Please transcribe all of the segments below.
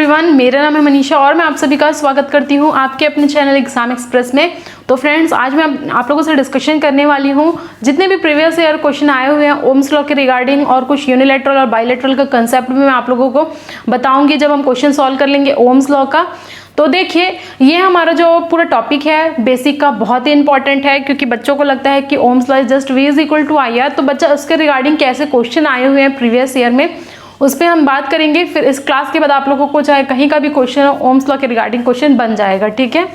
Everyone, मेरा नाम है मनीषा और मैं आप सभी का स्वागत करती हूं आपके अपने चैनल एग्जाम एक्सप्रेस में। तो फ्रेंड्स, आज मैं आप लोगों से डिस्कशन करने वाली हूं जितने भी प्रीवियस ईयर क्वेश्चन आए हुए हैं ओम्स लॉ के रिगार्डिंग, और कुछ यूनिलैटरल और बायलैटरल का कंसेप्ट भी मैं आप लोगों को बताऊंगी जब हम क्वेश्चन सॉल्व कर लेंगे ओम्स लॉ का। तो देखिए, ये हमारा जो पूरा टॉपिक है बेसिक का बहुत ही इंपॉर्टेंट है, क्योंकि बच्चों को लगता है कि Ohm's law is just V is equal to I R. तो बच्चा उसके रिगार्डिंग कैसे क्वेश्चन आए हुए हैं प्रीवियस ईयर में उस पर हम बात करेंगे। फिर इस क्लास के बाद आप लोगों को चाहे कहीं का भी क्वेश्चन ओम्स लॉ के रिगार्डिंग क्वेश्चन बन जाएगा, ठीक है।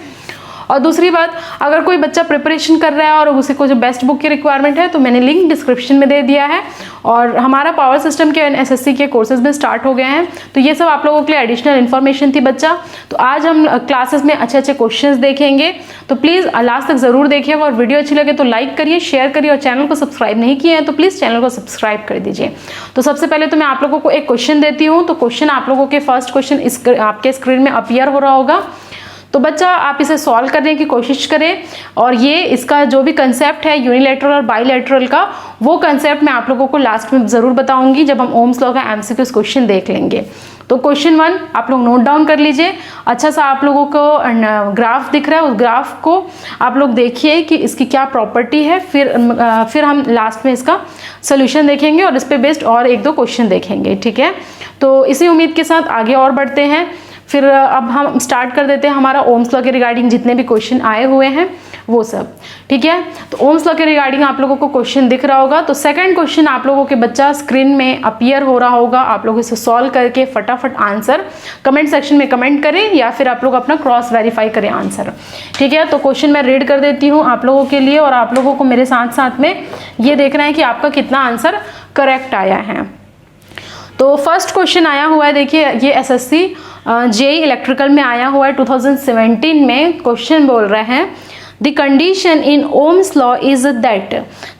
और दूसरी बात, अगर कोई बच्चा प्रिपरेशन कर रहा है और उसी को जो बेस्ट बुक की रिक्वायरमेंट है तो मैंने लिंक डिस्क्रिप्शन में दे दिया है। और हमारा पावर सिस्टम के SSC के कोर्सेज भी स्टार्ट हो गए हैं, तो ये सब आप लोगों के लिए एडिशनल इन्फॉर्मेशन थी बच्चा। तो आज हम क्लासेस में अच्छे अच्छे क्वेश्चंस देखेंगे, तो प्लीज़ लास्ट तक ज़रूर देखिएगा। और वीडियो अच्छी लगे तो लाइक करिए, शेयर करिए, और चैनल को सब्सक्राइब नहीं किए हैं तो प्लीज़ चैनल को सब्सक्राइब कर दीजिए। तो सबसे पहले तो मैं आप लोगों को एक क्वेश्चन देती हूँ। तो क्वेश्चन आप लोगों के फर्स्ट क्वेश्चन आपके स्क्रीन में अपीयर हो रहा होगा। तो बच्चा आप इसे सॉल्व करने की कोशिश करें, और ये इसका जो भी कंसेप्ट है यूनिलैटरल और बायलैटरल का, वो कंसेप्ट मैं आप लोगों को लास्ट में ज़रूर बताऊंगी जब हम ओम्स लॉ का MCQ क्वेश्चन देख लेंगे। तो क्वेश्चन 1 आप लोग नोट डाउन कर लीजिए। अच्छा सा आप लोगों को ग्राफ दिख रहा है, उस ग्राफ को आप लोग देखिए कि इसकी क्या प्रॉपर्टी है। फिर हम लास्ट में इसका सोल्यूशन देखेंगे और इस पर बेस्ड और एक दो क्वेश्चन देखेंगे, ठीक है। तो इसी उम्मीद के साथ आगे और बढ़ते हैं। फिर अब हम स्टार्ट कर देते हैं हमारा ओम्स लॉ के रिगार्डिंग जितने भी क्वेश्चन आए हुए हैं वो सब, ठीक है। तो ओम्स लॉ के रिगार्डिंग आप लोगों को क्वेश्चन दिख रहा होगा। तो सेकंड क्वेश्चन आप लोगों के बच्चा स्क्रीन में अपीयर हो रहा होगा। आप लोग इसे सॉल्व करके फटाफट आंसर कमेंट सेक्शन में कमेंट करें, या फिर आप लोग अपना क्रॉस वेरीफाई करें आंसर, ठीक है। तो क्वेश्चन मैं रीड कर देती हूँ आप लोगों के लिए, और आप लोगों को मेरे साथ साथ में ये देखना है कि आपका कितना आंसर करेक्ट आया है। तो फर्स्ट क्वेश्चन आया हुआ है, देखिए ये SSC JEE इलेक्ट्रिकल में आया हुआ है 2017 में। क्वेश्चन बोल रहे हैं the condition in Ohm's law is that.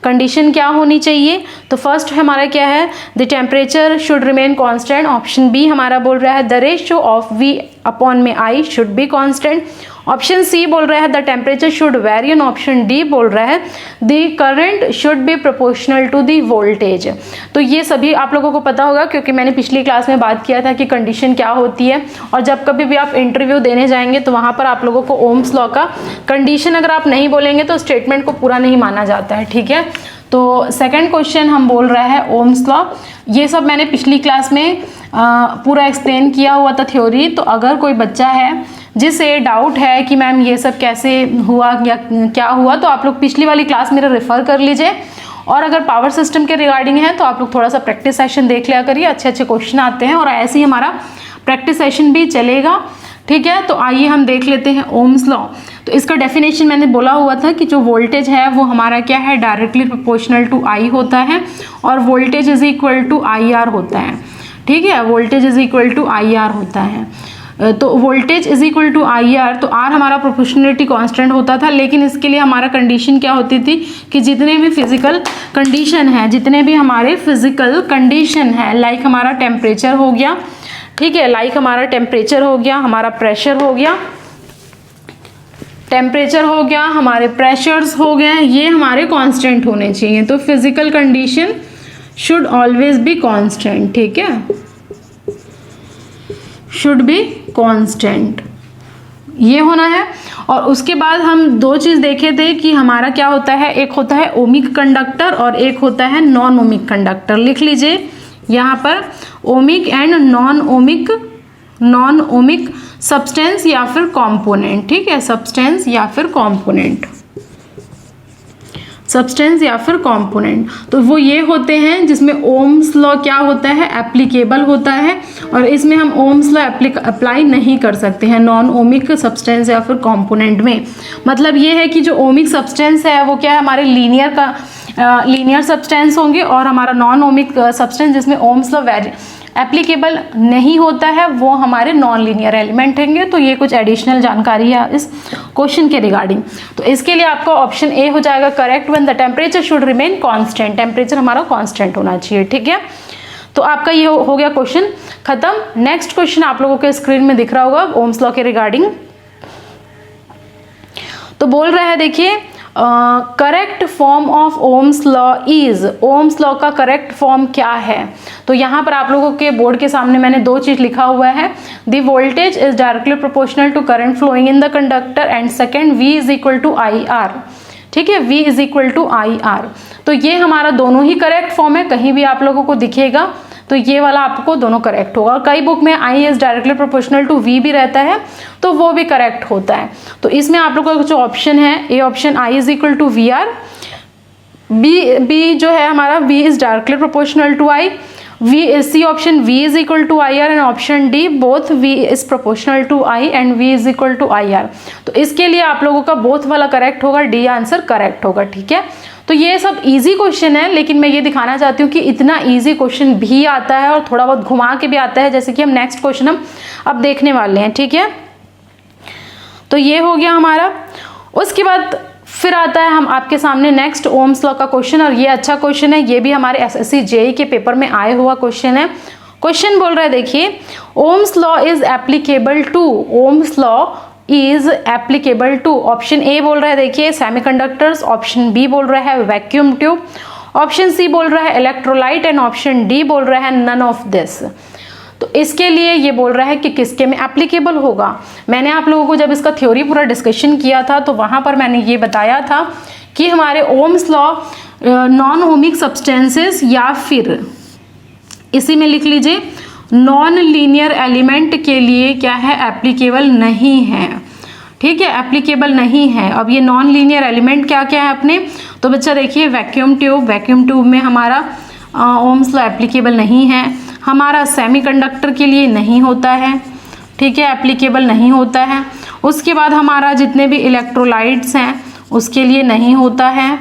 Condition क्या होनी चाहिए? तो फर्स्ट हमारा क्या है, the temperature should remain constant. Option B हमारा बोल रहा है the ratio of V upon में I should be constant. Option C बोल रहा है the temperature should vary, and option D बोल रहा है the current should be proportional to the voltage. तो ये सभी आप लोगों को पता होगा, क्योंकि मैंने पिछली क्लास में बात किया था कि कंडीशन क्या होती है। और जब कभी भी आप इंटरव्यू देने जाएंगे तो वहाँ पर आप लोगों को ओम्स लॉ का कंडीशन अगर आप नहीं बोलेंगे तो स्टेटमेंट को पूरा नहीं माना जाता है, ठीक है। तो सेकंड क्वेश्चन हम बोल रहे हैं ओम्स लॉ। ये सब मैंने पिछली क्लास में पूरा एक्सप्लेन किया हुआ था थ्योरी। तो अगर कोई बच्चा है जिसे डाउट है कि मैम ये सब कैसे हुआ या क्या हुआ, तो आप लोग पिछली वाली क्लास मेरा रेफर कर लीजिए। और अगर पावर सिस्टम के रिगार्डिंग है तो आप लोग थोड़ा सा प्रैक्टिस सेशन देख लिया करिए, अच्छे अच्छे क्वेश्चन आते हैं और ऐसे ही हमारा प्रैक्टिस सेशन भी चलेगा, ठीक है। तो आइए हम देख लेते हैं ओम्स लॉ। तो इसका डेफिनेशन मैंने बोला हुआ था कि जो वोल्टेज है वो हमारा क्या है, डायरेक्टली प्रोपोर्शनल टू I होता है, और voltage is equal to IR होता है, ठीक है। Voltage is equal to IR होता है। तो voltage is equal to IR, तो R हमारा प्रोपोर्शनलिटी कांस्टेंट होता था, लेकिन इसके लिए हमारा कंडीशन क्या होती थी कि जितने भी फिजिकल कंडीशन है, जितने भी हमारे फिजिकल कंडीशन है, लाइक हमारा टेम्परेचर हो गया, ठीक है, लाइक हमारा टेम्परेचर हो गया, हमारा प्रेशर हो गया, टेम्परेचर हो गया, हमारे प्रेशर्स हो गए, ये हमारे कांस्टेंट होने चाहिए। तो physical condition should always be constant, ठीक है, शुड बी कांस्टेंट, ये होना है। और उसके बाद हम दो चीज़ देखे थे कि हमारा क्या होता है, एक होता है ओमिक कंडक्टर और एक होता है नॉन ओमिक कंडक्टर। लिख लीजिए यहाँ पर ohmic and non ohmic substance या फिर कंपोनेंट, ठीक है, सब्सटेंस या फिर कंपोनेंट, सब्सटेंस या फिर कंपोनेंट। तो वो ये होते हैं जिसमें ओम्स लॉ क्या होता है, एप्लीकेबल होता है, और इसमें हम ओम्स लॉ अप्लाई नहीं कर सकते हैं नॉन ओमिक सब्सटेंस या फिर कंपोनेंट में। मतलब ये है कि जो ओमिक सब्सटेंस है वो क्या है, हमारे लीनियर सब्सटेंस होंगे, और हमारा नॉन ओमिक सब्सटेंस जिसमें ओम्स लॉ एप्लीकेबल नहीं होता है वो हमारे नॉन लीनियर एलिमेंट होंगे। तो ये कुछ एडिशनल जानकारी है इस क्वेश्चन के रिगार्डिंग। तो इसके लिए आपका ऑप्शन ए हो जाएगा correct, when the temperature should remain constant. Temperature हमारा कांस्टेंट होना चाहिए, ठीक है। तो आपका ये हो गया क्वेश्चन खत्म। नेक्स्ट क्वेश्चन आप लोगों के स्क्रीन में दिख रहा होगा ओम्स लॉ के रिगार्डिंग। तो बोल रहा है, देखिए correct form of Ohm's law is, ohms law का करेक्ट फॉर्म क्या है? तो यहाँ पर आप लोगों के बोर्ड के सामने मैंने दो चीज लिखा हुआ है, the voltage is directly proportional to current flowing in the conductor, and second V is equal to I R. ठीक है, V is equal to I R. तो ये हमारा दोनों ही करेक्ट फॉर्म है, कहीं भी आप लोगों को दिखेगा तो ये वाला आपको दोनों करेक्ट होगा। और कई बुक में I is directly proportional to V भी रहता है, तो वो भी करेक्ट होता है। तो इसमें आप लोगों का जो ऑप्शन है, A option I is equal to V R, B जो है हमारा V is directly proportional to I, C option V is equal to I R, and option D both V is proportional to I and V is equal to I R. तो इसके लिए आप लोगों का both वाला correct होगा, D answer correct होगा। ठीक है, तो ये सब इजी क्वेश्चन है, लेकिन मैं ये दिखाना चाहती हूँ कि इतना इजी क्वेश्चन भी आता है और थोड़ा बहुत घुमा के भी आता है, जैसे कि हम नेक्स्ट क्वेश्चन हम अब देखने वाले हैं। ठीक है, तो ये हो गया हमारा। उसके बाद फिर आता है हम आपके सामने नेक्स्ट ओम्स लॉ का क्वेश्चन, और ये अच्छा क्वेश्चन है, ये भी हमारे एसएससी जेईई के पेपर में आए हुआ क्वेश्चन है। क्वेश्चन बोल रहा है, देखिए, Ohm's law is applicable to, Ohm's law is applicable to, option A बोल रहा है देखिए सेमीकंडक्टर्स, ऑप्शन बी बोल रहा है वैक्यूम ट्यूब, ऑप्शन सी बोल रहा है इलेक्ट्रोलाइट, एंड ऑप्शन डी बोल रहा है नन ऑफ दिस। तो इसके लिए ये बोल रहा है कि किसके में एप्लीकेबल होगा। मैंने आप लोगों को जब इसका थ्योरी पूरा डिस्कशन किया था तो वहां पर मैंने ये बताया था कि हमारे Ohm's law non ohmic substances या फिर इसी में लिख लीजिए नॉन लीनियर एलिमेंट के लिए क्या है, एप्लीकेबल नहीं है। ठीक है, एप्लीकेबल नहीं है। अब ये नॉन लीनियर एलिमेंट क्या क्या है अपने, तो बच्चा देखिए वैक्यूम ट्यूब, वैक्यूम ट्यूब में हमारा ओम्स लॉ एप्लीकेबल नहीं है। हमारा सेमीकंडक्टर के लिए नहीं होता है, ठीक है, एप्लीकेबल नहीं होता है। उसके बाद हमारा जितने भी इलेक्ट्रोलाइट्स हैं उसके लिए नहीं होता है।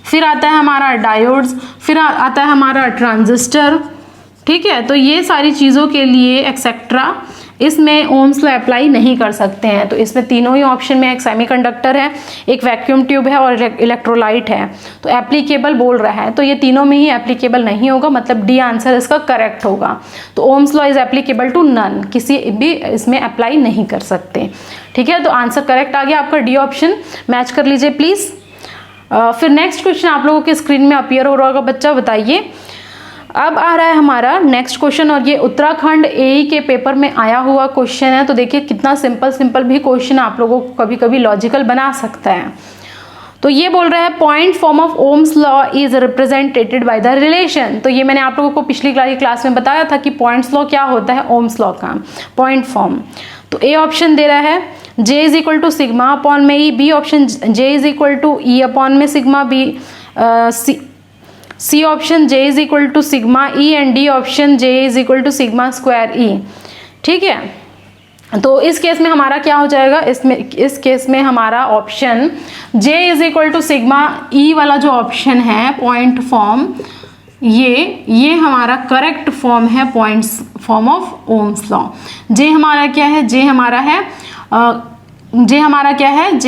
फिर आता है हमारा डायोड्स, फिर आता है हमारा ट्रांजिस्टर। ठीक है, तो ये सारी चीज़ों के लिए एक्सेट्रा इसमें ओम्स लॉ अप्लाई नहीं कर सकते हैं। तो इसमें तीनों ही ऑप्शन में एक सेमीकंडक्टर है, एक वैक्यूम ट्यूब है और इलेक्ट्रोलाइट है, तो एप्लीकेबल बोल रहा है। तो ये तीनों में ही एप्लीकेबल नहीं होगा, मतलब डी आंसर इसका करेक्ट होगा। तो Ohm's law is applicable to none, किसी भी इसमें अप्लाई नहीं कर सकते। ठीक है, तो आंसर करेक्ट आ गया आपका, डी ऑप्शन मैच कर लीजिए प्लीज़। फिर नेक्स्ट क्वेश्चन आप लोगों के स्क्रीन में अपीयर हो रहा होगा, बच्चा बताइए। अब आ रहा है हमारा नेक्स्ट क्वेश्चन, और ये उत्तराखंड एई के पेपर में आया हुआ क्वेश्चन है। तो देखिए कितना सिंपल भी क्वेश्चन आप लोगों को कभी कभी लॉजिकल बना सकता है। तो ये बोल रहा है point form of Ohm's law is represented by the relation. तो ये मैंने आप लोगों को पिछली क्लास में बताया था कि पॉइंट्स लॉ क्या होता है, ओम्स लॉ का पॉइंट फॉर्म। तो ए ऑप्शन दे रहा है J is equal to sigma upon में E, B option J is equal to E upon में sigma B, C option J is equal to sigma E, and D option J is equal to sigma square E. ठीक है, तो इस case में हमारा क्या हो जाएगा, इस केस में हमारा option J is equal to sigma E वाला जो ऑप्शन है पॉइंट फॉर्म, ये हमारा करेक्ट फॉर्म है point form of Ohm's law. J हमारा क्या है, J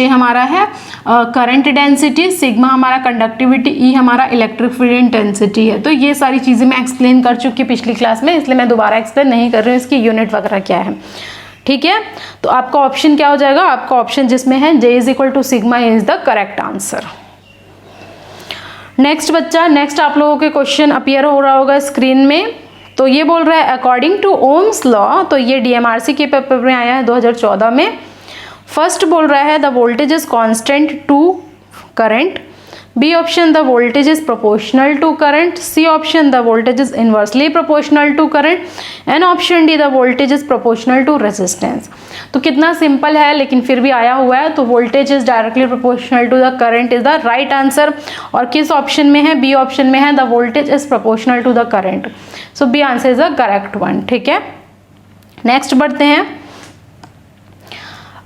हमारा है करंट डेंसिटी, सिग्मा हमारा कंडक्टिविटी, ई हमारा इलेक्ट्रिक फील्ड इंटेंसिटी है। तो ये सारी चीज़ें मैं एक्सप्लेन कर चुकी पिछली क्लास में, इसलिए मैं दोबारा एक्सप्लेन नहीं कर रही हूँ इसकी यूनिट वगैरह क्या है। ठीक है, तो आपका ऑप्शन क्या हो जाएगा, आपका ऑप्शन जिसमें है J is equal to sigma is the correct answer. Next बच्चा, नेक्स्ट आप लोगों के क्वेश्चन अपीयर हो रहा होगा स्क्रीन में। तो ये बोल रहा है अकॉर्डिंग टू ओम्स लॉ, तो ये DMRC के पेपर में आया है 2014 में। फर्स्ट बोल रहा है the voltage is constant to current, B option the voltage is proportional to current, C option the voltage is inversely proportional to current, and option D the voltage is proportional to resistance. तो कितना simple है, लेकिन फिर भी आया हुआ है। तो voltage is directly proportional to the current is the right answer, और किस ऑप्शन में है, बी ऑप्शन में है the voltage is proportional to the current. So B answer is the correct one. ठीक है, नेक्स्ट बढ़ते हैं।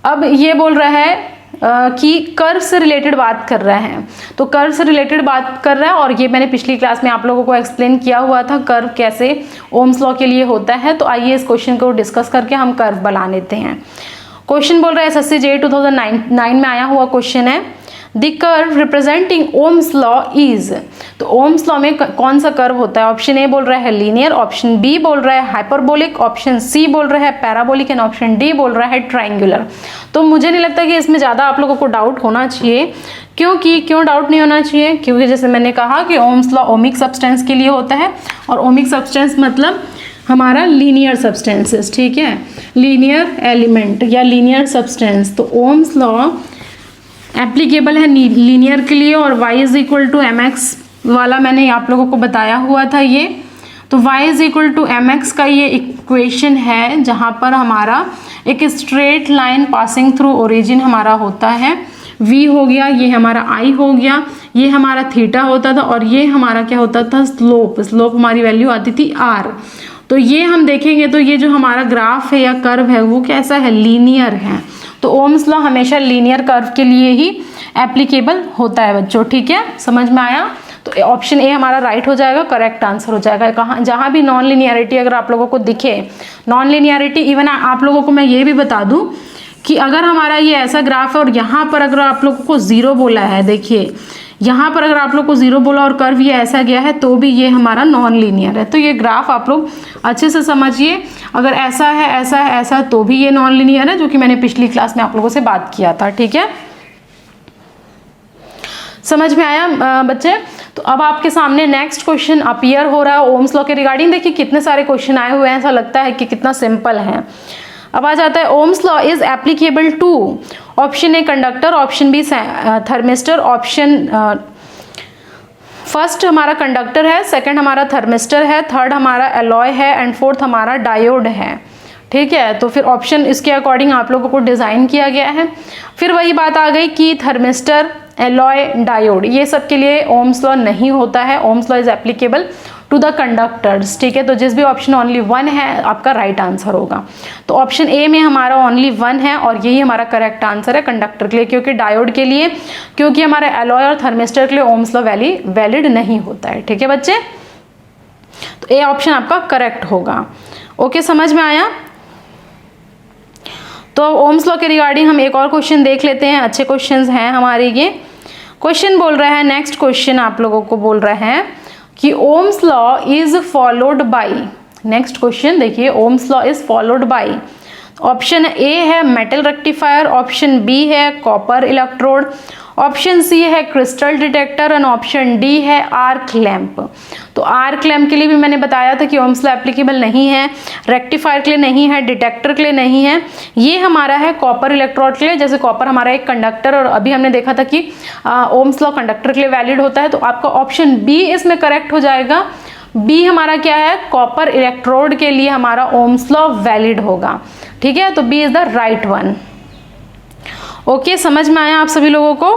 अब ये बोल रहा है कि कर्व से रिलेटेड बात कर रहा है। तो कर्व से रिलेटेड बात कर रहा है, और ये मैंने पिछली क्लास में आप लोगों को एक्सप्लेन किया हुआ था कर्व कैसे ओम्स लॉ के लिए होता है। तो आइए इस क्वेश्चन को डिस्कस करके हम कर्व बना लेते हैं। क्वेश्चन बोल रहा है SSC JEE 2009 में आया हुआ क्वेश्चन है। The curve representing ohms law is. तो ओम्स लॉ में कौन सा कर्व होता है? ऑप्शन ए बोल रहा है लीनियर, ऑप्शन बी बोल रहा है हाइपरबोलिक, ऑप्शन सी बोल रहा है पैराबोलिक एंड ऑप्शन डी बोल रहा है ट्राइंगुलर। तो मुझे नहीं लगता कि इसमें ज़्यादा आप लोगों को डाउट होना चाहिए। क्यों डाउट नहीं होना चाहिए? क्योंकि जैसे मैंने कहा कि ओम्स लॉ ओमिक सब्सटेंस के लिए होता है, और ओमिक सब्सटेंस मतलब हमारा लीनियर सब्सटेंसेस, ठीक है, लीनियर एलिमेंट या लीनियर सब्सटेंस। तो ओम्स लॉ एप्लीकेबल है लीनियर के लिए, और y is equal to M x वाला मैंने आप लोगों को बताया हुआ था ये। तो y is equal to M x का ये इक्वेशन है जहाँ पर हमारा एक straight line passing through origin हमारा होता है, v हो गया, ये हमारा i हो गया, ये हमारा थीटा होता था, और ये हमारा क्या होता था? स्लोप। स्लोप हमारी वैल्यू आती थी r। तो ये हम देखेंगे तो ये जो हमारा ग्राफ है या कर्व है वो कैसा है? लीनियर है। तो ओम्स लॉ हमेशा लीनियर कर्व के लिए ही एप्लीकेबल होता है बच्चों, ठीक है, समझ में आया? तो ऑप्शन ए हमारा राइट हो जाएगा, करेक्ट आंसर हो जाएगा। कहाँ जहाँ भी नॉन लिनियरिटी अगर आप लोगों को दिखे, नॉन लिनियरिटी इवन आप लोगों को मैं ये भी बता दूं कि अगर हमारा ये ऐसा ग्राफ है और यहाँ पर अगर आप लोगों को जीरो बोला है, देखिए यहाँ पर अगर आप लोग को जीरो बोला और कर्व ये ऐसा गया है, तो भी ये हमारा नॉन लीनियर है। तो ये ग्राफ आप लोग अच्छे से समझिए, अगर ऐसा है ऐसा है ऐसा, तो भी ये नॉन लीनियर है, जो कि मैंने पिछली क्लास में आप लोगों से बात किया था, ठीक है, समझ में आया बच्चे? तो अब आपके सामने नेक्स्ट क्वेश्चन अपीयर हो रहा है ओम्स लॉ के रिगार्डिंग। देखिए कितने सारे क्वेश्चन आए हुए हैं, ऐसा लगता है कि कितना सिंपल है। अब आ जाता है Ohm's law is applicable to, option A conductor, option B thermistor, option first हमारा कंडक्टर है, सेकंड हमारा थर्मिस्टर है, थर्ड हमारा एलॉय है एंड फोर्थ हमारा डायोड है, ठीक है। तो फिर ऑप्शन इसके अकॉर्डिंग आप लोगों को डिज़ाइन किया गया है। फिर वही बात आ गई कि थर्मिस्टर, एलॉय, डायोड, ये सब के लिए ओम्स लॉ नहीं होता है। Ohm's law is applicable to the conductors, ठीक है। तो जिस भी ऑप्शन ओनली वन है आपका राइट आंसर होगा। तो ऑप्शन ए में हमारा ओनली वन है और यही हमारा करेक्ट आंसर है कंडक्टर के लिए, क्योंकि डायोड के लिए, क्योंकि हमारे एलॉय और थर्मिस्टर के लिए ओम्स लॉ वैलिड नहीं होता है, ठीक है बच्चे। तो ए ऑप्शन आपका करेक्ट होगा। ओके, समझ में आया? तो ओम्स लॉ के रिगार्डिंग हम एक और क्वेश्चन देख लेते हैं, अच्छे क्वेश्चंस हैं हमारे ये। क्वेश्चन बोल रहा है, नेक्स्ट क्वेश्चन आप लोगों को बोल रहा है कि Ohm's law is followed by, next question देखिए, Ohm's law is followed by, option A है मेटल रेक्टिफायर, ऑप्शन बी है कॉपर इलेक्ट्रोड, ऑप्शन सी है crystal detector and option D है आर्क लैंप। तो आर्क लैंप के लिए भी मैंने बताया था कि ओम्स लॉ एप्लीकेबल नहीं है, रेक्टिफायर के लिए नहीं है, डिटेक्टर के लिए नहीं है, ये हमारा है कॉपर इलेक्ट्रोड के लिए। जैसे कॉपर हमारा एक कंडक्टर, और अभी हमने देखा था कि ओम्स लॉ कंडक्टर के लिए वैलिड होता है, तो आपका ऑप्शन बी इसमें करेक्ट हो जाएगा। बी हमारा क्या है? कॉपर इलेक्ट्रोड के लिए हमारा ओम्स लॉ वैलिड होगा, ठीक है। तो B is the right one. Okay, समझ में आया आप सभी लोगों को?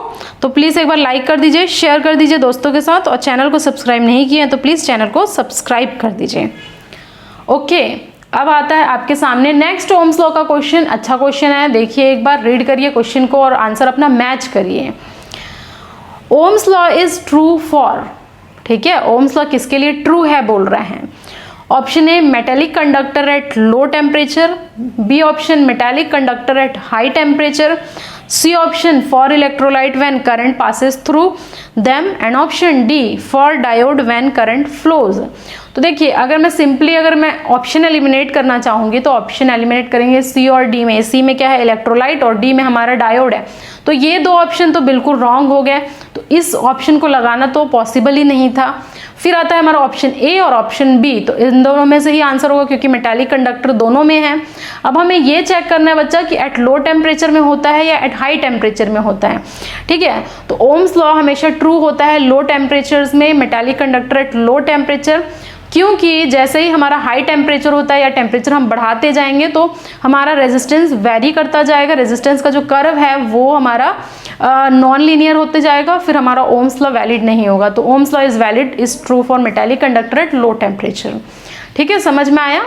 तो प्लीज़ एक बार लाइक कर दीजिए, शेयर कर दीजिए दोस्तों के साथ, और चैनल को सब्सक्राइब नहीं किया तो प्लीज़ चैनल को सब्सक्राइब कर दीजिए। ओके, अब आता है आपके सामने नेक्स्ट ओम्स लॉ का क्वेश्चन। अच्छा क्वेश्चन है, देखिए एक बार रीड करिए क्वेश्चन को और आंसर अपना मैच करिए। Ohms law is true for, ठीक है, ओम्स लॉ किसके लिए ट्रू है बोल रहे हैं? Option A metallic conductor at low temperature, B option metallic conductor at high temperature, C option for electrolyte when current passes through them, and option D for diode when current flows. तो देखिए, अगर मैं simply option eliminate करना चाहूँगी तो option eliminate करेंगे सी और D में। सी में क्या है? इलेक्ट्रोलाइट, और डी में हमारा डायोड है। तो ये दो ऑप्शन तो बिल्कुल रॉन्ग हो गए, तो इस ऑप्शन को लगाना तो पॉसिबल ही नहीं था। फिर आता है हमारा ऑप्शन ए और ऑप्शन बी, तो इन दोनों में से ही आंसर होगा क्योंकि मेटालिक कंडक्टर दोनों में है। अब हमें ये चेक करना है बच्चा कि एट लो टेम्परेचर में होता है या एट हाई टेम्परेचर में होता है, ठीक है। तो ओम्स लॉ हमेशा ट्रू होता है लो टेम्परेचर्स में, metallic conductor at low temperature, क्योंकि जैसे ही हमारा हाई टेम्परेचर होता है या टेम्परेचर हम बढ़ाते जाएंगे तो हमारा रेजिस्टेंस वेरी करता जाएगा, रेजिस्टेंस का जो कर्व है वो हमारा नॉन लीनियर होते जाएगा, फिर हमारा ओम्स लॉ वैलिड नहीं होगा। तो Ohm's law is valid, is true for metallic conductor at low temperature, ठीक है, समझ में आया?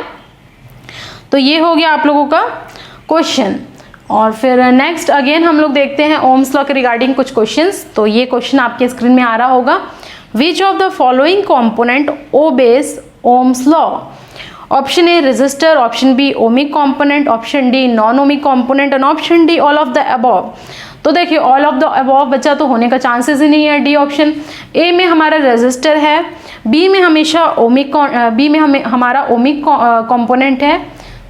तो ये हो गया आप लोगों का क्वेश्चन। और फिर नेक्स्ट अगेन हम लोग देखते हैं ओम्स लॉ के रिगार्डिंग कुछ क्वेश्चंस। तो ये क्वेश्चन आपके स्क्रीन में आ रहा होगा, Which of the following component obeys Ohm's law? Option A resistor, option B ohmic component, option D non-ohmic component, and option D all of the above. तो देखिए ऑल ऑफ द अबव बचा तो होने का chances ही नहीं है, D option. ए में हमारा रेजिस्टर है, बी में हमेशा हमारा ओमिक कंपोनेंट है,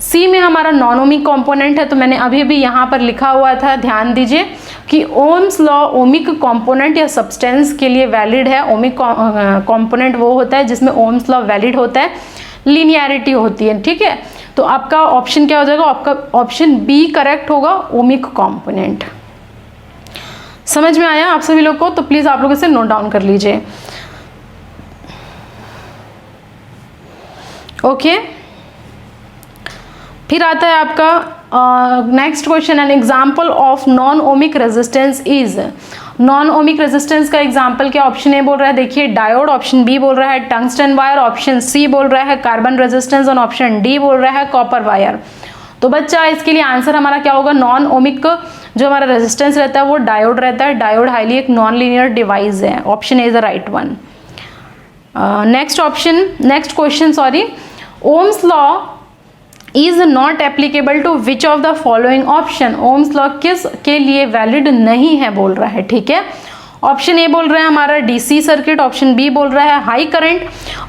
सी में हमारा नॉन ओमिक कंपोनेंट है। तो मैंने अभी भी यहाँ पर लिखा हुआ था, ध्यान दीजिए कि ओम्स लॉ ओमिक कंपोनेंट या सब्सटेंस के लिए वैलिड है। ओमिक कंपोनेंट वो होता है जिसमें ओम्स लॉ वैलिड होता है, लीनियरिटी होती है, ठीक है। तो आपका ऑप्शन क्या हो जाएगा, आपका ऑप्शन बी करेक्ट होगा, ओमिक कंपोनेंट। समझ में आया आप सभी लोग को? तो प्लीज आप लोग इसे नोट डाउन कर लीजिए। ओके, फिर आता है आपका next question, an example of non ohmic resistance is. Non ohmic resistance का एग्जाम्पल क्या? ऑप्शन ए बोल रहा है देखिए डायोड, ऑप्शन बी बोल रहा है टंगस्टन वायर, ऑप्शन सी बोल रहा है कार्बन रेजिस्टेंस और ऑप्शन डी बोल रहा है कॉपर वायर। तो बच्चा इसके लिए आंसर हमारा क्या होगा? नॉन ओमिक जो हमारा रेजिस्टेंस रहता है वो डायोड रहता है। डायोड हाईली एक नॉन लीनियर डिवाइस है। Option A is the right one. Next question sorry, Ohm's law is not applicable to which of the following option. Ohm's law किस के लिए वैलिड नहीं है बोल रहा है, ठीक है। ऑप्शन ए बोल रहा है हमारा डीसी सर्किट, ऑप्शन बी बोल रहा है हाई करंट,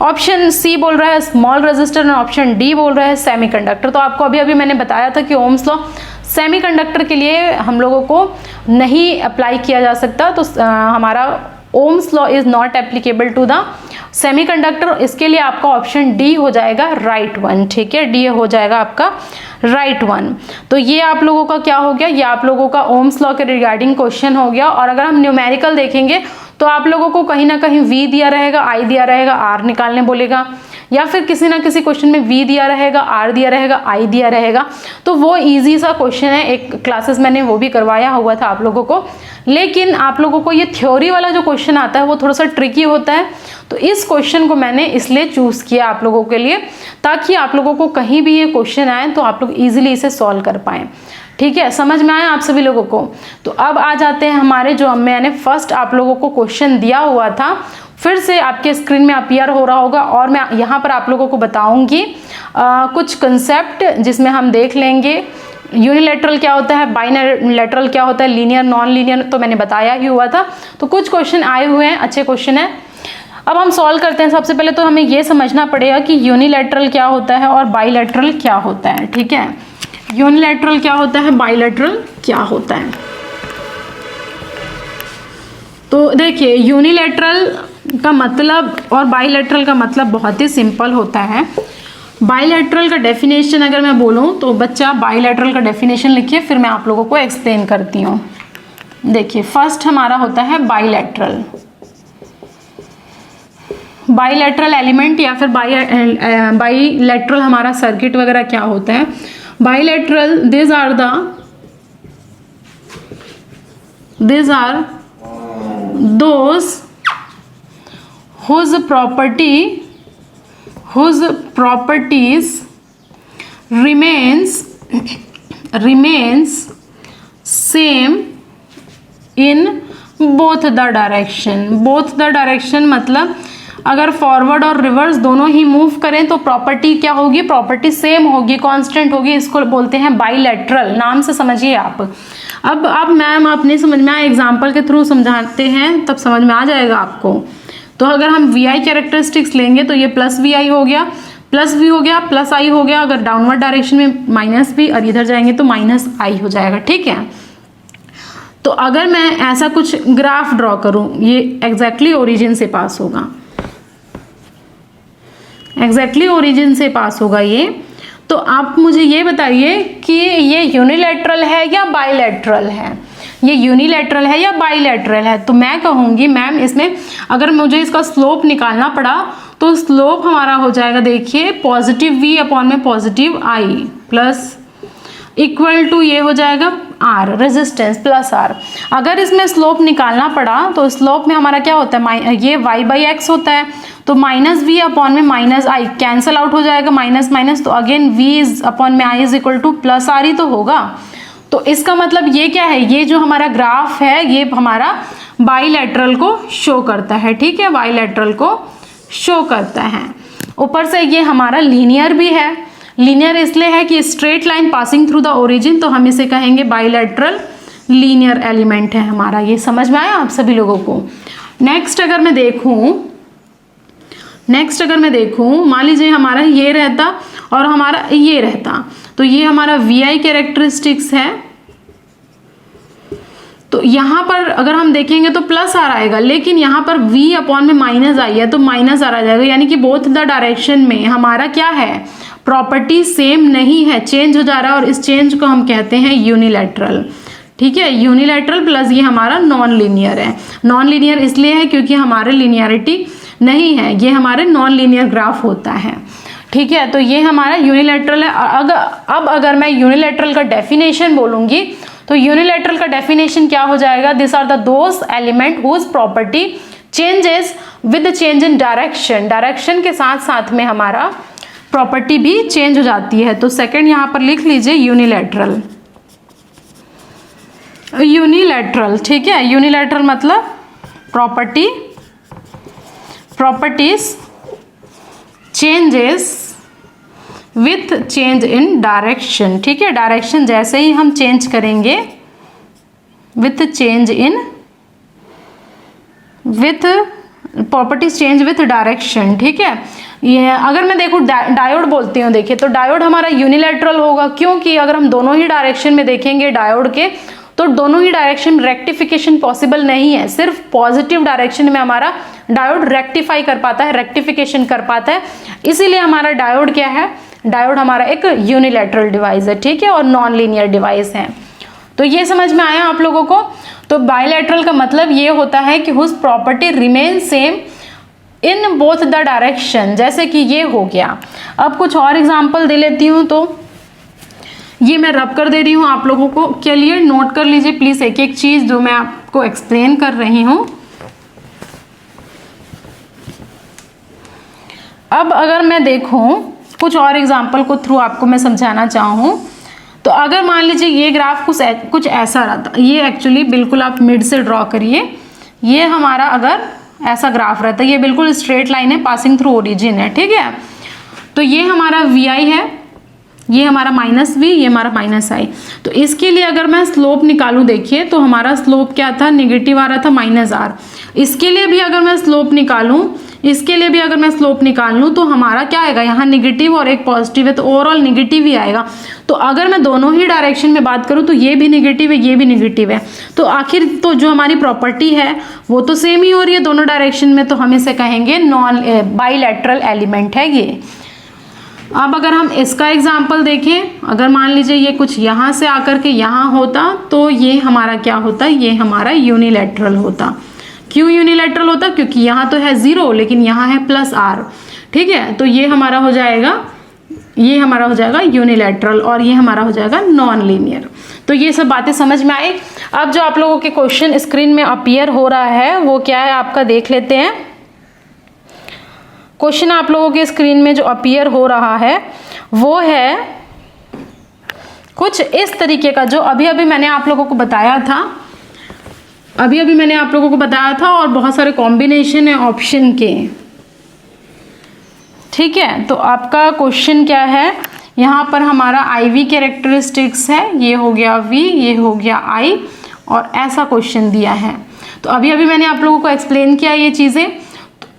ऑप्शन सी बोल रहा है स्मॉल रेजिस्टर और ऑप्शन डी बोल रहा है सेमीकंडक्टर। तो आपको अभी मैंने बताया था कि ओम्स लॉ सेमीकंडक्टर के लिए हम लोगों को नहीं अप्लाई किया जा सकता। तो हमारा Ohm's law is not applicable to the semiconductor. इसके लिए आपका ऑप्शन डी हो जाएगा राइट वन, ठीक है। डी हो जाएगा आपका राइट वन। तो ये आप लोगों का क्या हो गया? ये आप लोगों का ओम्स लॉ के रिगार्डिंग क्वेश्चन हो गया। और अगर हम न्यूमेरिकल देखेंगे तो आप लोगों को कहीं ना कहीं वी दिया रहेगा, आई दिया रहेगा, आर निकालने बोलेगा, या फिर किसी ना किसी क्वेश्चन में वी दिया रहेगा, आर दिया रहेगा, आई दिया रहेगा। तो वो इजी सा क्वेश्चन है, एक क्लासेस मैंने वो भी करवाया हुआ था आप लोगों को। लेकिन आप लोगों को ये थ्योरी वाला जो क्वेश्चन आता है वो थोड़ा सा ट्रिकी होता है। तो इस क्वेश्चन को मैंने इसलिए चूज किया आप लोगों के लिए, ताकि आप लोगों को कहीं भी ये क्वेश्चन आए तो आप लोग इजीली इसे सॉल्व कर पाएं, ठीक है। समझ में आया आप सभी लोगों को? तो अब आ जाते हैं हमारे जो मैंने फर्स्ट आप लोगों को क्वेश्चन दिया हुआ था, फिर से आपके स्क्रीन में अपीयर हो रहा होगा और मैं यहाँ पर आप लोगों को बताऊंगी कुछ कंसेप्ट, जिसमें हम देख लेंगे यूनिलैटरल क्या होता है, बाइलैटरल क्या होता है, लीनियर नॉन लीनियर तो मैंने बताया ही हुआ था। तो कुछ क्वेश्चन आए हुए हैं, अच्छे क्वेश्चन है। अब हम सॉल्व करते हैं। सबसे पहले तो हमें ये समझना पड़ेगा कि यूनिलैटरल क्या होता है और बाइलैटरल क्या होता है, ठीक है। यूनिलैटरल क्या होता है, बाइलैटरल क्या होता है। तो देखिए यूनिलैटरल का मतलब और बाइलैटरल का मतलब बहुत ही सिंपल होता है। बाइलैटरल का डेफिनेशन अगर मैं बोलूं तो बच्चा बाइलैटरल का डेफिनेशन लिखिए, फिर मैं आप लोगों को एक्सप्लेन करती हूँ। देखिए फर्स्ट हमारा होता है बाइलैटरल। बाइलैटरल एलिमेंट या फिर बाइलैटरल हमारा सर्किट वगैरह क्या होता है। Bilateral this are those whose properties remains same in both the direction मतलब अगर फॉरवर्ड और रिवर्स दोनों ही मूव करें तो प्रॉपर्टी क्या होगी, प्रॉपर्टी सेम होगी, कांस्टेंट होगी। इसको बोलते हैं बाइलैटरल, नाम से समझिए आप। अब मैम आप नहीं समझ में आए, एग्जाम्पल के थ्रू समझाते हैं तब समझ में आ जाएगा आपको। तो अगर हम वी आई कैरेक्टरिस्टिक्स लेंगे तो ये प्लस वी आई हो गया, प्लस वी हो गया, प्लस आई हो गया। अगर डाउनवर्ड डायरेक्शन में माइनस भी और इधर जाएंगे तो माइनस आई हो जाएगा, ठीक है। तो अगर मैं ऐसा कुछ ग्राफ ड्रॉ करूं, ये एग्जैक्टली ओरिजिन से पास होगा, एग्जैक्टली ओरिजिन से पास होगा ये। तो आप मुझे ये बताइए कि ये यूनिलैटरल है या बाइलैटरल है, ये यूनिलैटरल है या बाइलैटरल है। तो मैं कहूँगी मैम इसमें अगर मुझे इसका स्लोप निकालना पड़ा तो स्लोप हमारा हो जाएगा, देखिए पॉजिटिव v अपॉन में positive i plus equal to ये हो जाएगा r रेजिस्टेंस प्लस r। अगर इसमें स्लोप निकालना पड़ा तो स्लोप में हमारा क्या होता है, ये y बाई एक्स होता है, तो माइनस वी अपॉन में माइनस आई कैंसल आउट हो जाएगा, माइनस माइनस, तो अगेन v इज अपॉन में i is equal two plus r ही तो होगा। तो इसका मतलब ये क्या है, ये जो हमारा ग्राफ है ये हमारा बाइलैटरल को शो करता है, ठीक है, बाइलैटरल को शो करता है। ऊपर से ये हमारा लीनियर भी है, लीनियर इसलिए है कि straight line passing through the origin, तो हम इसे कहेंगे बाइलैटरल लीनियर एलिमेंट है हमारा। ये समझ में आया आप सभी लोगों को। नेक्स्ट अगर मैं देखूं मान लीजिए हमारा ये रहता और हमारा ये रहता, तो ये हमारा VI कैरेक्टरिस्टिक्स है। तो यहाँ पर अगर हम देखेंगे तो प्लस आर आएगा, लेकिन यहाँ पर V अपॉन में माइनस आई है तो माइनस आर आ जाएगा, यानी कि बोथ द डायरेक्शन में हमारा क्या है, प्रॉपर्टी सेम नहीं है, चेंज हो जा रहा है, और इस चेंज को हम कहते हैं यूनिलैटरल। ठीक है, यूनिलैटरल प्लस ये हमारा नॉन लीनियर है। नॉन लीनियर इसलिए है क्योंकि हमारे लीनियरिटी नहीं है, ये हमारे नॉन लीनियर ग्राफ होता है। ठीक है, तो ये हमारा यूनिलैटरल है। अब अगर मैं यूनिलैटरल का डेफिनेशन बोलूंगी तो यूनिलैटरल का डेफिनेशन क्या हो जाएगा, this are the those element whose property changes with change in direction. Direction के साथ साथ में हमारा प्रॉपर्टी भी चेंज हो जाती है। तो सेकंड यहां पर लिख लीजिए यूनिलैटरल। यूनिलैटरल, ठीक है, यूनिलैटरल मतलब properties changes with change in direction. ठीक है, डायरेक्शन जैसे ही हम चेंज करेंगे with properties change with direction. ठीक है, ये अगर मैं देखूँ डायोड बोलती हूँ, देखिए तो डायोड हमारा यूनिलैटरल होगा, क्योंकि अगर हम दोनों ही डायरेक्शन में देखेंगे डायोड के तो दोनों ही डायरेक्शन में रेक्टिफिकेशन पॉसिबल नहीं है। सिर्फ पॉजिटिव डायरेक्शन में हमारा डायोड रेक्टिफाई कर पाता है, रेक्टिफिकेशन कर पाता है, इसीलिए हमारा डायोड क्या है, डायोड हमारा एक यूनिलैटरल डिवाइस है। ठीक है, और नॉन लीनियर डिवाइस है। तो ये समझ में आया आप लोगों को। तो बायलैटरल का मतलब ये होता है कि whose property remain same in both the direction, जैसे कि ये हो गया। अब कुछ और एग्जांपल दे लेती हूँ, तो ये मैं रब कर दे रही हूँ आप लोगों को के लिए, नोट कर लीजिए प्लीज एक एक चीज जो मैं आपको एक्सप्लेन कर रही हूँ। अब अगर मैं देखूं कुछ और एग्जांपल को थ्रू आपको मैं समझाना चाहूँ, तो अगर मान लीजिए ये ग्राफ कुछ ऐसा रहता, ये एक्चुअली बिल्कुल आप मिड से ड्रॉ करिए, ये हमारा अगर ऐसा ग्राफ रहता, ये बिल्कुल स्ट्रेट लाइन है पासिंग थ्रू ओरिजिन है। ठीक है, तो ये हमारा VI है, ये हमारा -V, ये हमारा -I। तो इसके लिए अगर मैं स्लोप निकालूं, देखिए तो हमारा स्लोप क्या था, नेगेटिव आ रहा था -R। इसके लिए भी अगर मैं स्लोप निकाल लूं तो हमारा क्या आएगा, यहाँ नेगेटिव और एक पॉजिटिव है तो ओवरऑल नेगेटिव ही आएगा। तो अगर मैं दोनों ही डायरेक्शन में बात करूं तो ये भी नेगेटिव है, ये भी नेगेटिव है, तो आखिर तो जो हमारी प्रॉपर्टी है वो तो सेम ही हो रही है दोनों डायरेक्शन में, तो हम इसे कहेंगे नॉन बाइलैटरल एलिमेंट है ये। अब अगर हम इसका एग्जाम्पल देखें, अगर मान लीजिए ये कुछ यहाँ से आकर के यहाँ होता तो ये हमारा क्या होता, ये हमारा यूनिलैटरल होता। क्यों यूनिलैटरल होता, क्योंकि यहाँ तो है 0 लेकिन यहाँ है +R। ठीक है, तो ये हमारा हो जाएगा यूनिलैटरल और ये हमारा हो जाएगा नॉन लीनियर। तो ये सब बातें समझ में आई। अब जो आप लोगों के क्वेश्चन स्क्रीन में अपीयर हो रहा है वो क्या है आपका, देख लेते हैं। क्वेश्चन आप लोगों के स्क्रीन में जो अपीयर हो रहा है वो है कुछ इस तरीके का, जो अभी अभी मैंने आप लोगों को बताया था, और बहुत सारे कॉम्बिनेशन है ऑप्शन के। ठीक है, तो आपका क्वेश्चन क्या है, यहाँ पर हमारा IV कैरेक्टरिस्टिक्स है, ये हो गया V, ये हो गया I, और ऐसा क्वेश्चन दिया है। तो अभी अभी मैंने आप लोगों को एक्सप्लेन किया ये चीज़ें।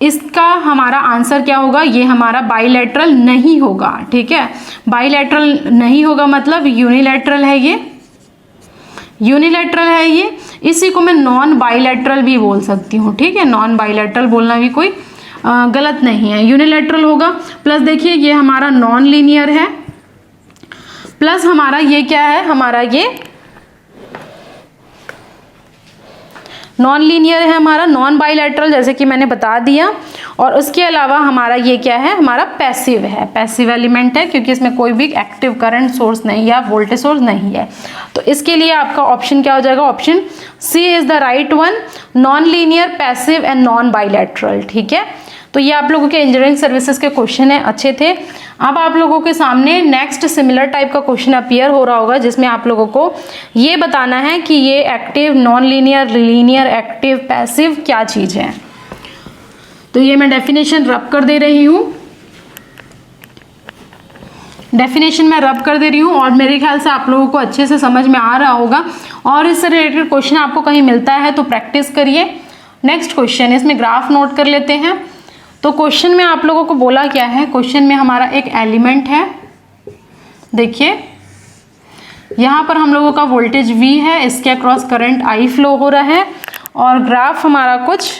इसका हमारा आंसर क्या होगा, ये हमारा बाइलैटरल नहीं होगा। ठीक है, बाइलैटरल नहीं होगा मतलब यूनिलैटरल है ये, इसी को मैं नॉन बाइलैटरल भी बोल सकती हूँ। ठीक है, नॉन बाइलैटरल बोलना भी कोई गलत नहीं है, यूनिलैटरल होगा। प्लस देखिए ये हमारा नॉन लीनियर है, प्लस हमारा ये क्या है, हमारा ये नॉन लीनियर है, हमारा नॉन बाइलैटरल जैसे कि मैंने बता दिया। और उसके अलावा हमारा ये क्या है, हमारा पैसिव है, पैसिव एलिमेंट है, क्योंकि इसमें कोई भी एक्टिव करंट सोर्स नहीं है, वोल्टेज सोर्स नहीं है। तो इसके लिए आपका ऑप्शन क्या हो जाएगा, option C is the right one, non linear, passive and non bilateral. ठीक है, तो ये आप लोगों के इंजीनियरिंग सर्विसेज के क्वेश्चन है, अच्छे थे। अब आप लोगों के सामने नेक्स्ट सिमिलर टाइप का क्वेश्चन अपीयर हो रहा होगा, जिसमें आप लोगों को ये बताना है कि ये active, non linear, linear, active, passive क्या चीज़ है। तो ये मैं डेफिनेशन रब कर दे रही हूँ। डेफिनेशन मैं रब कर दे रही हूँ और मेरे ख्याल से आप लोगों को अच्छे से समझ में आ रहा होगा। और इससे रिलेटेड क्वेश्चन आपको कहीं मिलता है तो प्रैक्टिस करिए। नेक्स्ट क्वेश्चन, इसमें ग्राफ नोट कर लेते हैं। तो क्वेश्चन में आप लोगों को बोला क्या है, क्वेश्चन में हमारा एक एलिमेंट है, देखिए यहाँ पर हम लोगों का वोल्टेज V है, इसके अक्रॉस करंट I फ्लो हो रहा है और ग्राफ हमारा कुछ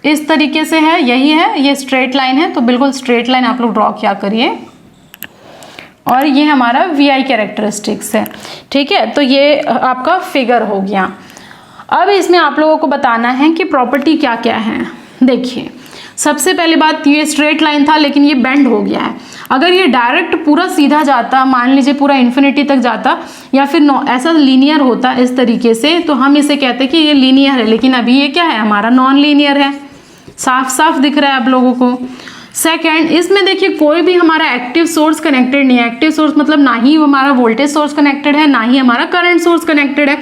इस तरीके से है, यही है, ये स्ट्रेट लाइन है, तो बिल्कुल स्ट्रेट लाइन आप लोग ड्रॉ किया करिए। और ये हमारा VI कैरेक्टरिस्टिक्स है, ठीक है। तो ये आपका फिगर हो गया। अब इसमें आप लोगों को बताना है कि प्रॉपर्टी क्या क्या है। देखिए सबसे पहली बात, ये स्ट्रेट लाइन था लेकिन ये बेंड हो गया है। अगर ये डायरेक्ट पूरा सीधा जाता, मान लीजिए पूरा इन्फिनिटी तक जाता, या फिर ऐसा लीनियर होता इस तरीके से, तो हम इसे कहते कि ये लीनियर है। लेकिन अभी ये क्या है, हमारा नॉन लीनियर है, साफ साफ दिख रहा है आप लोगों को। सेकंड, इसमें देखिए कोई भी हमारा एक्टिव सोर्स कनेक्टेड नहीं है। एक्टिव सोर्स मतलब ना ही हमारा वोल्टेज सोर्स कनेक्टेड है, ना ही हमारा करंट सोर्स कनेक्टेड है,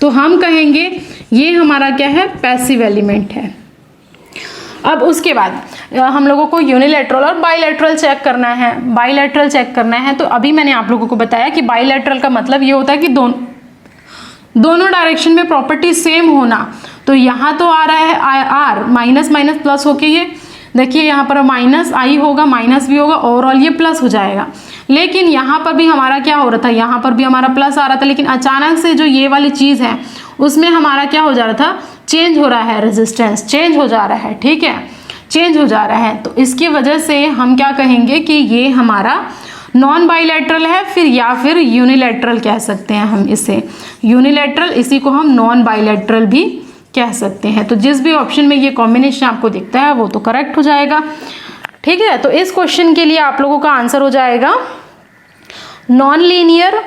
तो हम कहेंगे ये हमारा क्या है, पैसिव एलिमेंट है। अब उसके बाद हम लोगों को यूनिलैटरल और बाइलैटरल चेक करना है। बाइलैटरल चेक करना है तो अभी मैंने आप लोगों को बताया कि बाइलैटरल का मतलब ये होता है कि दोनों डायरेक्शन में प्रॉपर्टी सेम होना। तो यहाँ तो आ रहा है आर, माइनस माइनस प्लस होके ये देखिए यहाँ पर माइनस आई होगा, माइनस भी होगा, ओवरऑल ये प्लस हो जाएगा। लेकिन यहाँ पर भी हमारा क्या हो रहा था, यहाँ पर भी हमारा प्लस आ रहा था, लेकिन अचानक से जो ये वाली चीज़ है उसमें हमारा क्या हो जा रहा था, चेंज हो रहा है, रेजिस्टेंस चेंज हो जा रहा है, ठीक है, चेंज हो जा रहा है। तो इसकी वजह से हम क्या कहेंगे कि ये हमारा नॉन बाइलैटरल है, फिर या फिर यूनिलैटरल कह सकते हैं हम इसे, यूनिलैटरल, इसी को हम नॉन बाइलैटरल भी कह सकते हैं। तो जिस भी ऑप्शन में ये कॉम्बिनेशन आपको दिखता है वो तो करेक्ट हो जाएगा, ठीक है। तो इस क्वेश्चन के लिए आप लोगों का आंसर हो जाएगा non linear,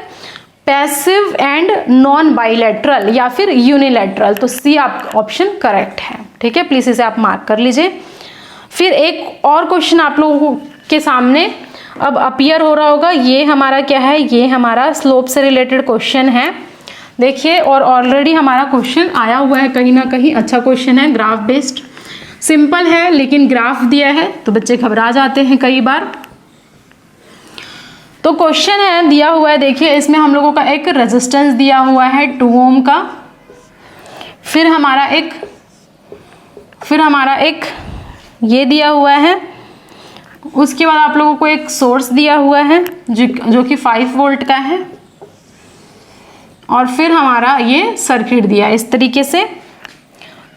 passive and non bilateral या फिर यूनिलैटरल। तो सी आप ऑप्शन करेक्ट है, ठीक है, प्लीज इसे आप मार्क कर लीजिए। फिर एक और क्वेश्चन आप लोगों के सामने अब अपीयर हो रहा होगा। ये हमारा क्या है, ये हमारा स्लोप से रिलेटेड क्वेश्चन है, देखिए। और ऑलरेडी हमारा क्वेश्चन आया हुआ है कहीं ना कहीं, अच्छा क्वेश्चन है, ग्राफ बेस्ड, सिंपल है लेकिन ग्राफ दिया है तो बच्चे घबरा जाते हैं कई बार। तो क्वेश्चन है दिया हुआ है, देखिए इसमें हम लोगों का एक रेजिस्टेंस दिया हुआ है 2 ओम का, फिर हमारा एक ये दिया हुआ है, उसके बाद आप लोगों को एक सोर्स दिया हुआ है जो कि 5 वोल्ट का है, और फिर हमारा ये सर्किट दिया है इस तरीके से,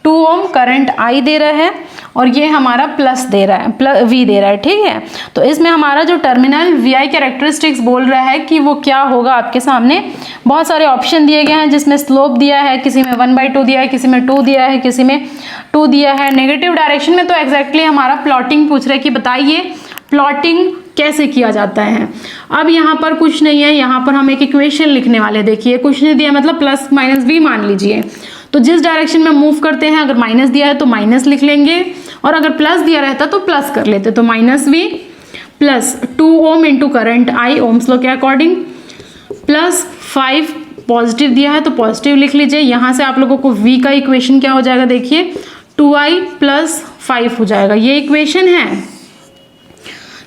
2 ओम करंट आई दे रहा है और ये हमारा प्लस दे रहा है, प्लस वी दे रहा है, ठीक है। तो इसमें हमारा जो टर्मिनल वीआई कैरेक्टरिस्टिक्स बोल रहा है कि वो क्या होगा, आपके सामने बहुत सारे ऑप्शन दिए गए हैं जिसमें स्लोप दिया है, किसी में 1/2 दिया है, किसी में 2 दिया है, किसी में 2 दिया है। नेगेटिव डायरेक्शन में तो एग्जैक्टली हमारा प्लॉटिंग पूछ रहा है कि बताइए प्लॉटिंग कैसे किया जाता है। अब यहाँ पर कुछ नहीं है, यहाँ पर हम एक इक्वेशन लिखने वाले, देखिए कुछ नहीं दिया मतलब प्लस माइनस वी मान लीजिए। तो जिस डायरेक्शन में मूव करते हैं, अगर माइनस दिया है तो माइनस लिख लेंगे, और अगर प्लस दिया रहता तो प्लस कर लेते। तो minus V plus 2 ohm into current I Ohm's law के अकॉर्डिंग, प्लस 5 पॉजिटिव दिया है तो पॉजिटिव लिख लीजिए। यहाँ से आप लोगों को वी का इक्वेशन क्या हो जाएगा, देखिए 2i प्लस 5 हो जाएगा, ये इक्वेशन है,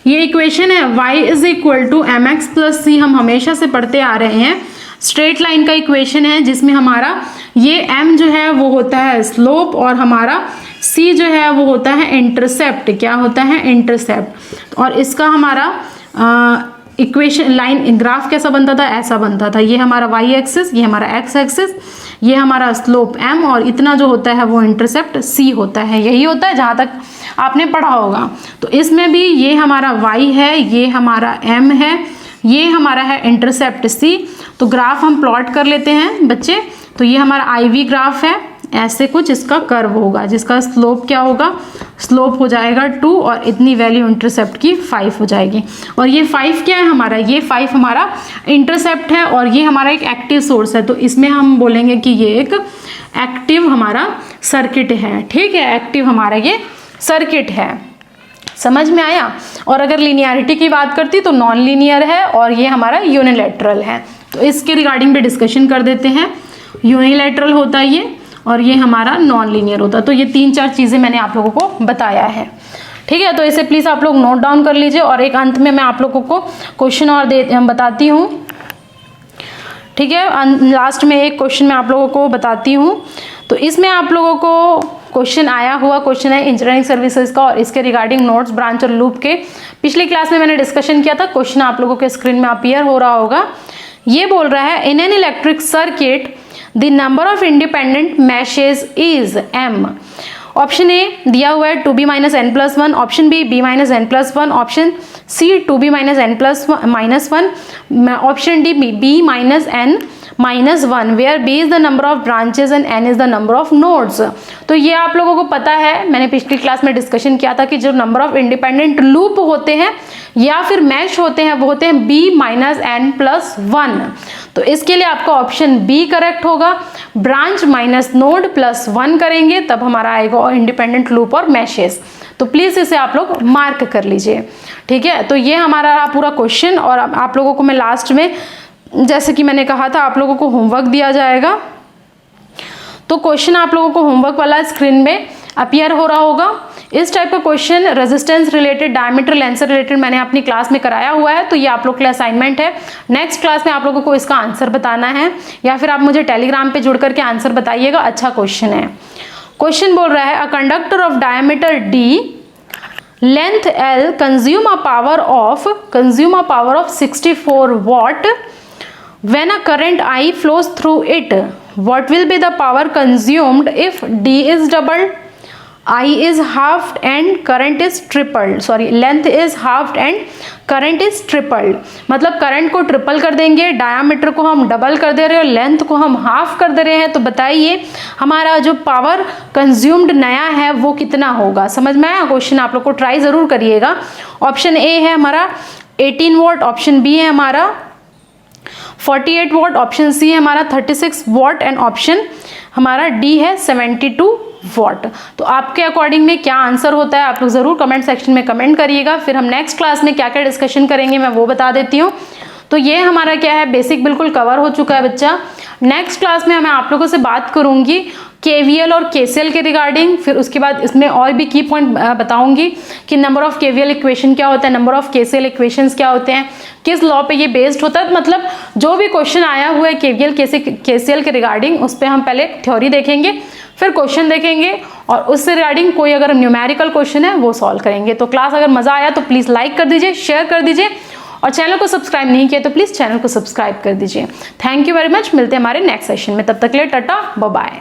ये इक्वेशन है। y is equal to M X plus C, हम हमेशा से पढ़ते आ रहे हैं, स्ट्रेट लाइन का इक्वेशन है जिसमें हमारा ये m जो है वो होता है स्लोप और हमारा c जो है वो होता है इंटरसेप्ट। क्या होता है, इंटरसेप्ट। और इसका हमारा इक्वेशन लाइन ग्राफ कैसा बनता था, ऐसा बनता था, ये हमारा y एक्सिस, ये हमारा x एक्सिस, ये हमारा स्लोप m, और इतना जो होता है वो इंटरसेप्ट c होता है। यही होता है जहाँ तक आपने पढ़ा होगा। तो इसमें भी ये हमारा y है, ये हमारा m है, ये हमारा है इंटरसेप्ट c। तो ग्राफ हम प्लॉट कर लेते हैं बच्चे। तो ये हमारा IV ग्राफ है, ऐसे कुछ इसका कर्व होगा जिसका स्लोप क्या होगा, स्लोप हो जाएगा 2 और इतनी वैल्यू इंटरसेप्ट की 5 हो जाएगी। और ये 5 क्या है हमारा, ये 5 हमारा इंटरसेप्ट है और ये हमारा एक एक्टिव सोर्स है। तो इसमें हम बोलेंगे कि ये एक एक्टिव हमारा सर्किट है, ठीक है, एक्टिव हमारा ये सर्किट है। समझ में आया। और अगर लीनियरिटी की बात करती तो नॉन लीनियर है और ये हमारा यूनिलैटरल है। तो इसके रिगार्डिंग भी डिस्कशन कर देते हैं। यूनिलैटरल होता है ये और ये हमारा नॉन लीनियर होता है। तो ये 3-4 चीज़ें मैंने आप लोगों को बताया है, ठीक है, तो इसे प्लीज़ आप लोग नोट डाउन कर लीजिए। और एक अंत में मैं आप लोगों को क्वेश्चन और बताती हूँ। ठीक है, लास्ट में एक क्वेश्चन मैं आप लोगों को बताती हूँ। तो इसमें आप लोगों को क्वेश्चन आया हुआ क्वेश्चन है इंजीनियरिंग सर्विसेज का और इसके रिगार्डिंग नोट्स, ब्रांच और लूप के पिछली क्लास में मैंने डिस्कशन किया था। क्वेश्चन आप लोगों के स्क्रीन में अपीयर हो रहा होगा। ये बोल रहा है in an electric circuit the number of independent meshes is m। Option A दिया हुआ है 2b-n+1, option B b-n+1, option C 2b-n+-1, option D b-n-1, where b is the number of branches and n is the number of nodes। तो ये आप लोगों को पता है, मैंने पिछली क्लास में डिस्कशन किया था कि जो नंबर ऑफ इंडिपेंडेंट लूप होते हैं या फिर मैश होते हैं वो होते हैं b-n+1। तो इसके लिए आपका ऑप्शन बी करेक्ट होगा। ब्रांच माइनस नोड +1 करेंगे तब हमारा आएगा इंडिपेंडेंट लूप और मैशेस। तो प्लीज़ इसे आप लोग मार्क कर लीजिए। ठीक है, तो ये हमारा पूरा क्वेश्चन। और आप लोगों को मैं लास्ट में, जैसे कि मैंने कहा था, आप लोगों को होमवर्क दिया जाएगा। तो क्वेश्चन आप लोगों को होमवर्क वाला स्क्रीन में अपीयर हो रहा होगा। इस टाइप का question resistance related, diameter, length से रिलेटेड मैंने अपनी क्लास में कराया हुआ है। तो ये आप लोग के लिए असाइनमेंट है। नेक्स्ट क्लास में आप लोगों को इसका आंसर बताना है या फिर आप मुझे टेलीग्राम पे जुड़ करके आंसर बताइएगा। अच्छा क्वेश्चन है। क्वेश्चन बोल रहा है a conductor of diameter d, length L consume a power of 64 watt when a current I flows through it, what will be the power consumed if D is doubled, I is halved and current is tripled, length is halved and current is tripled। मतलब current को triple कर देंगे, diameter को हम double कर दे रहे हैं और लेंथ को हम हाफ कर दे रहे हैं। तो बताइए हमारा जो पावर कंज्यूम्ड नया है वो कितना होगा। समझ में आया क्वेश्चन? आप लोग को ट्राई जरूर करिएगा। ऑप्शन ए है हमारा 18 वॉट, ऑप्शन बी है हमारा 48 वॉट, ऑप्शन सी है हमारा 36 वॉट एंड ऑप्शन हमारा डी है 72 वॉट। तो आपके अकॉर्डिंग में क्या आंसर होता है आप लोग जरूर कमेंट सेक्शन में कमेंट करिएगा। फिर हम नेक्स्ट क्लास में क्या क्या डिस्कशन करेंगे मैं वो बता देती हूँ। तो ये हमारा क्या है, बेसिक बिल्कुल कवर हो चुका है बच्चा। नेक्स्ट क्लास में मैं आप लोगों से बात करूंगी केवीएल और केसीएल के रिगार्डिंग। फिर उसके बाद इसमें और भी की पॉइंट बताऊंगी कि नंबर ऑफ केवीएल इक्वेशन क्या होता है, नंबर ऑफ केसीएल इक्वेशंस क्या होते हैं, किस लॉ पे ये बेस्ड होता है। मतलब जो भी क्वेश्चन आया हुआ है केवीएल केसीएल के रिगार्डिंग उस पर हम पहले थ्योरी देखेंगे, फिर क्वेश्चन देखेंगे और उससे रिगार्डिंग कोई अगर न्यूमेरिकल क्वेश्चन है वो सॉल्व करेंगे। तो क्लास अगर मजा आया तो प्लीज लाइक कर दीजिए, शेयर कर दीजिए और चैनल को सब्सक्राइब नहीं किया तो प्लीज चैनल को सब्सक्राइब कर दीजिए। Thank you very much. मिलते हैं हमारे नेक्स्ट सेशन में, तब तक के लिए टाटा बाय बाय।